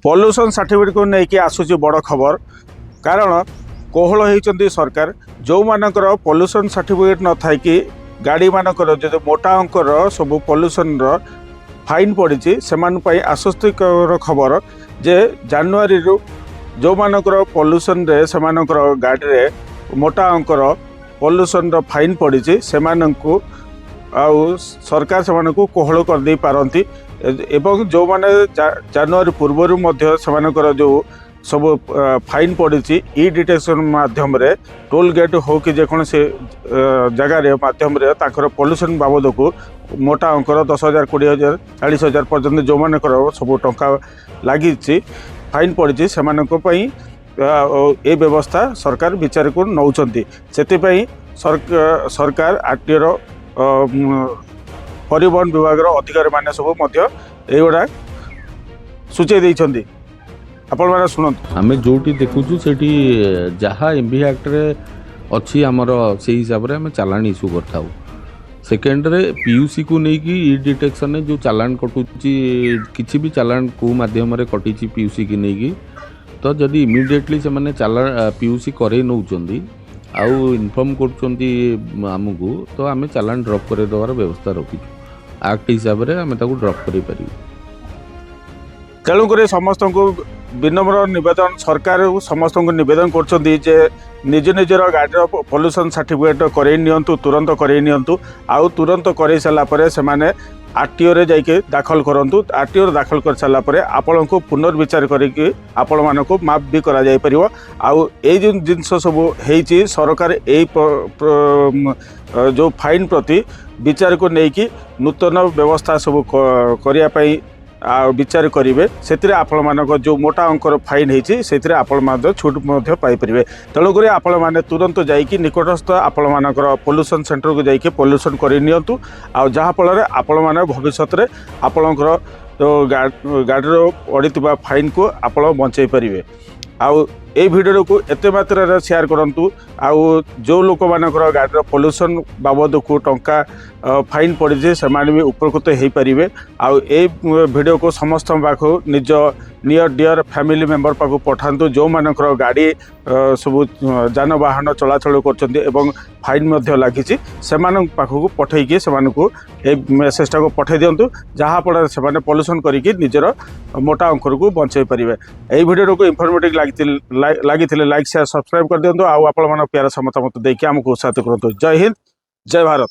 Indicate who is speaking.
Speaker 1: Pollution certificate को लेकिन आसूची बड़ खबर कारण कोहल होती सरकार जो मानकर पॉल्यूशन सर्टिफिकेट न था कि गाड़ी मानकर जो मोटा अंकर सब पॉल्यूशन फाइन पड़ी से आश्वस्तिकर खबर जे जनवरी जो मानकर पॉल्यूशन रे से गाड़ी रे मोटा अंकर पॉल्यूशन फाइन पड़ी से सरकार से कोहल कर दे पारती एवं जो माने जनवरी पूर्व जो सब फाइन पड़ी ई डिटेक्शन माध्यम रे टोल गेट हो कि जेकोसी जगार माध्यम पॉल्यूशन बाबद को मोटा अंकर 10,000 20,000 40,000 पर्यंत जो मानकर सब टंका लगी फाइन पड़ी से ये व्यवस्था सरकार विचार को नौकरी से सरकार आरटीओ परिवहन विभाग अधिकारी मैंने सब युवा सूचे देते आपण मैंने शुणु
Speaker 2: आम जो देखुचु से जहाँ एमवी एक्ट रे अच्छी आमर से हिसाब से आम चालान इश्यू कर सेकेंड पीयूसी को लेकिन ई डिटेक्शन जो चालान कटुची किसी भी चालान को माध्यम कटी पीयूसी की नहीं तो जदि इमिडिएटली से माने चालान पीयूसी करे नौकरी आउ इनफॉर्म करमको तो आम चालान ड्रॉप कर देवार व्यवस्था रखी एक्ट हिसाब से आम ड्रॉप कर
Speaker 1: तेणुक समस्त को विनम्र निवेदन सरकार समस्त को निवेदन कर निज निजर गाड़ी पॉल्यूशन सर्टिफिकेट कर तुरंत कर आउ तुरंत कर सारापर से आरटीओ रे जाके दाखल करूँ आरटीओ दाखल कर सारापर आपण को पुनर्विचार करके आपण मान को माफ भी करा जाय परिवो आउ ए जो जिनस सब होती सरकार ए जो फाइन प्रति विचार को लेकिन नूतन व्यवस्था सब करने विचार करेंगे से आपण मान जो मोटा अंकर फाइन होती से छूट पाइपर तेणुक आपण मैंने तुरंत जाकि निकटस्थ आपण मानकर पॉल्यूशन सेंटर को जाकि पॉल्यूशन करनी आफल आपण मैंने भविष्य में आपणकर जो गाड़ी पड़ी फाइन को आप बचाई पारे आउ ए वीडियो को एते मात्रा शेयर करूँ आउ जो लोक मानकर गाड़ी पॉल्यूशन बाबद को टंका फाइन पड़ी से भी उपकृत हो पारे आउ ए वीडियो को समस्त पाख निज नियर डियर फैमिली मेंबर पाख पठातु जो मानकर गाड़ी सब जानवाहन चलाचल कर फाइन लगी से पाखक पठेकी से मेसेजटा को पठे दिंतु जहाँफल से पॉल्यूशन करके निजर मोटा अंकर को बचाई पारे यही वीडियो को इनफॉर्मेटिव लगी लाइक शेयर सब्सक्राइब कर दिंतु आउ आप प्यार समता मत देखिए आमको उत्साहित करूँ। जय हिंद जय भारत।